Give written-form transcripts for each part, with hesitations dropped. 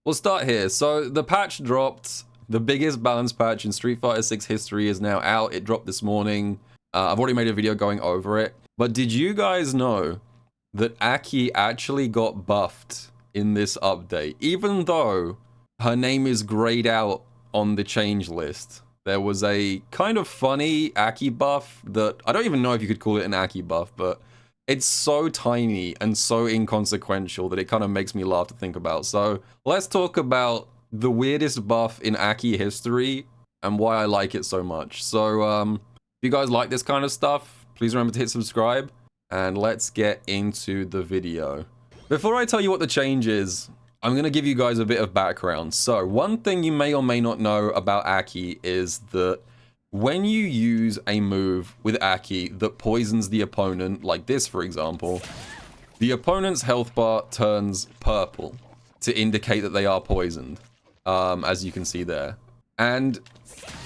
We'll start here. So the patch dropped. The biggest balance patch in Street Fighter 6 history is now out. It dropped this morning. I've already made a video going over it. But did you guys know that AKI actually got buffed in this update? Even though her name is grayed out on the change list. There was a kind of funny AKI buff that... I don't even know if you could call it an AKI buff, but it's so tiny and so inconsequential that it kind of makes me laugh to think about. So let's talk about the weirdest buff in AKI history and why I like it so much. So if you guys like this kind of stuff, please remember to hit subscribe and let's get into the video. Before I tell you what the change is, I'm going to give you guys a bit of background. So one thing you may or may not know about AKI is that when you use a move with AKI that poisons the opponent, like this for example, the opponent's health bar turns purple to indicate that they are poisoned, as you can see there. And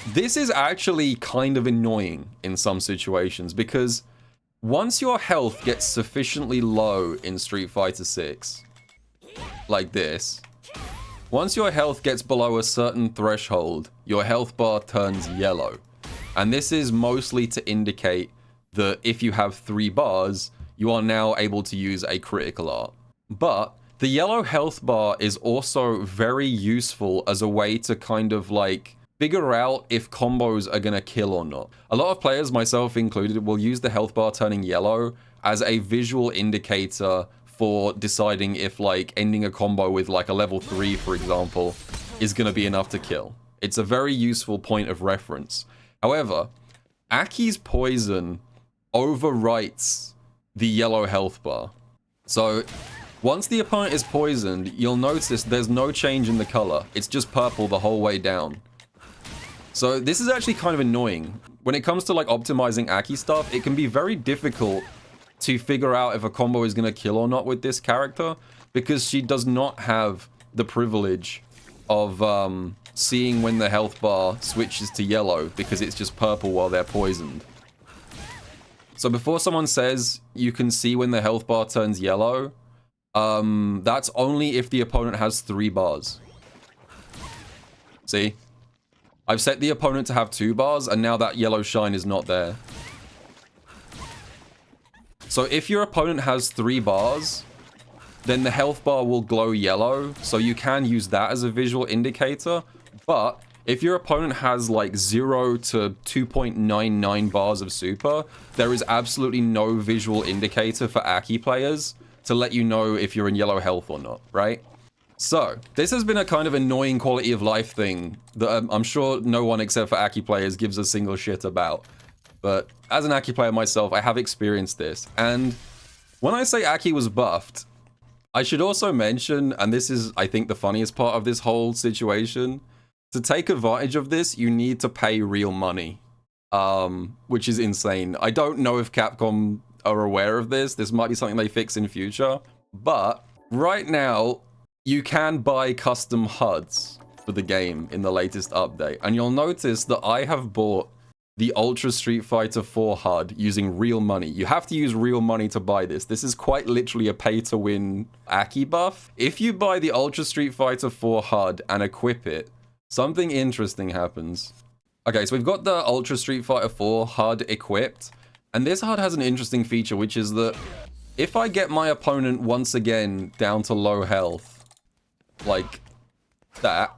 this is actually kind of annoying in some situations because once your health gets sufficiently low in Street Fighter 6, like this, once your health gets below a certain threshold, your health bar turns yellow. And this is mostly to indicate that if you have 3 bars, you are now able to use a critical art. But the yellow health bar is also very useful as a way to kind of like figure out if combos are gonna kill or not. A lot of players, myself included, will use the health bar turning yellow as a visual indicator for deciding if like ending a combo with like a level 3, for example, is gonna be enough to kill. It's a very useful point of reference. However, Aki's poison overwrites the yellow health bar. So once the opponent is poisoned, you'll notice there's no change in the color. It's just purple the whole way down. So this is actually kind of annoying. When it comes to like optimizing Aki stuff, it can be very difficult to figure out if a combo is going to kill or not with this character because she does not have the privilege of seeing when the health bar switches to yellow because it's just purple while they're poisoned. So before someone says you can see when the health bar turns yellow, that's only if the opponent has 3 bars. See? I've set the opponent to have 2 bars and now that yellow shine is not there. So if your opponent has 3 bars, then the health bar will glow yellow, so you can use that as a visual indicator. But if your opponent has like 0 to 2.99 bars of super, there is absolutely no visual indicator for Aki players to let you know if you're in yellow health or not, right? So this has been a kind of annoying quality of life thing that I'm sure no one except for Aki players gives a single shit about. But as an Aki player myself, I have experienced this. And when I say Aki was buffed, I should also mention, and this is, I think, the funniest part of this whole situation, to take advantage of this, you need to pay real money, which is insane. I don't know if Capcom are aware of this. This might be something they fix in future. But right now, you can buy custom HUDs for the game in the latest update. And you'll notice that I have bought the Ultra Street Fighter 4 HUD using real money. You have to use real money to buy this. This is quite literally a pay-to-win Aki buff. If you buy the Ultra Street Fighter 4 HUD and equip it, something interesting happens. Okay, so we've got the Ultra Street Fighter 4 HUD equipped, and this HUD has an interesting feature, which is that if I get my opponent once again down to low health, like that,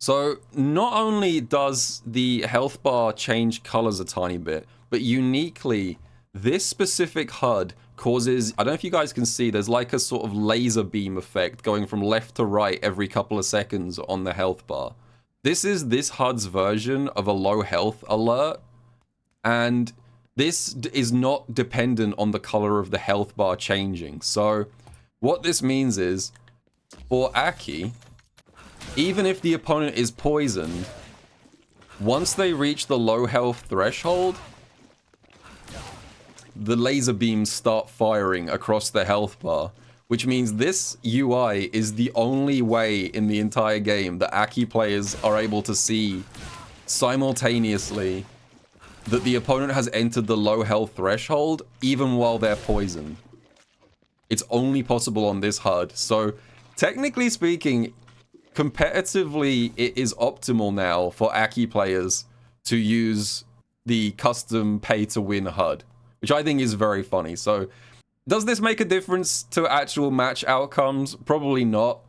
so not only does the health bar change colors a tiny bit, but uniquely, this specific HUD causes, I don't know if you guys can see, there's like a sort of laser beam effect going from left to right every couple of seconds on the health bar. This is this HUD's version of a low health alert, and this is not dependent on the color of the health bar changing. So what this means is, for Aki, even if the opponent is poisoned, once they reach the low health threshold, the laser beams start firing across the health bar, which means this UI is the only way in the entire game that Aki players are able to see simultaneously that the opponent has entered the low health threshold, even while they're poisoned. It's only possible on this HUD. So technically speaking, competitively, it is optimal now for AKI players to use the custom pay-to-win HUD, which I think is very funny. So, does this make a difference to actual match outcomes? Probably not.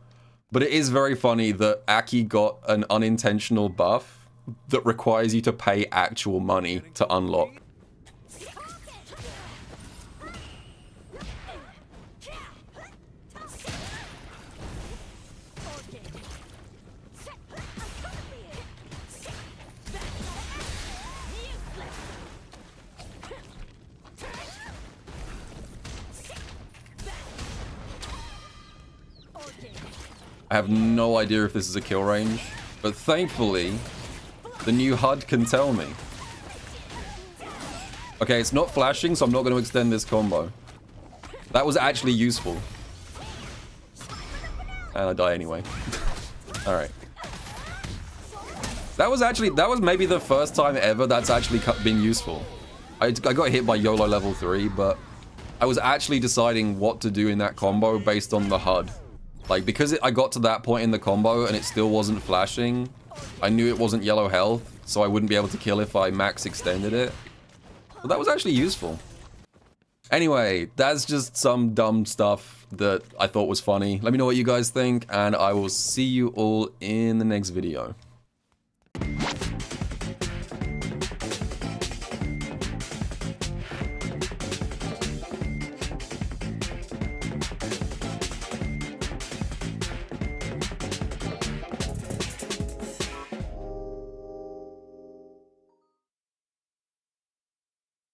But it is very funny that AKI got an unintentional buff that requires you to pay actual money to unlock. I have no idea if this is a kill range, but thankfully, the new HUD can tell me. Okay, it's not flashing, so I'm not going to extend this combo. That was actually useful. And I die anyway. Alright. That was maybe the first time ever that's actually been useful. I got hit by YOLO level 3, but I was actually deciding what to do in that combo based on the HUD. Like, because I got to that point in the combo and it still wasn't flashing, I knew it wasn't yellow health, so I wouldn't be able to kill if I max extended it. But that was actually useful. Anyway, that's just some dumb stuff that I thought was funny. Let me know what you guys think, and I will see you all in the next video.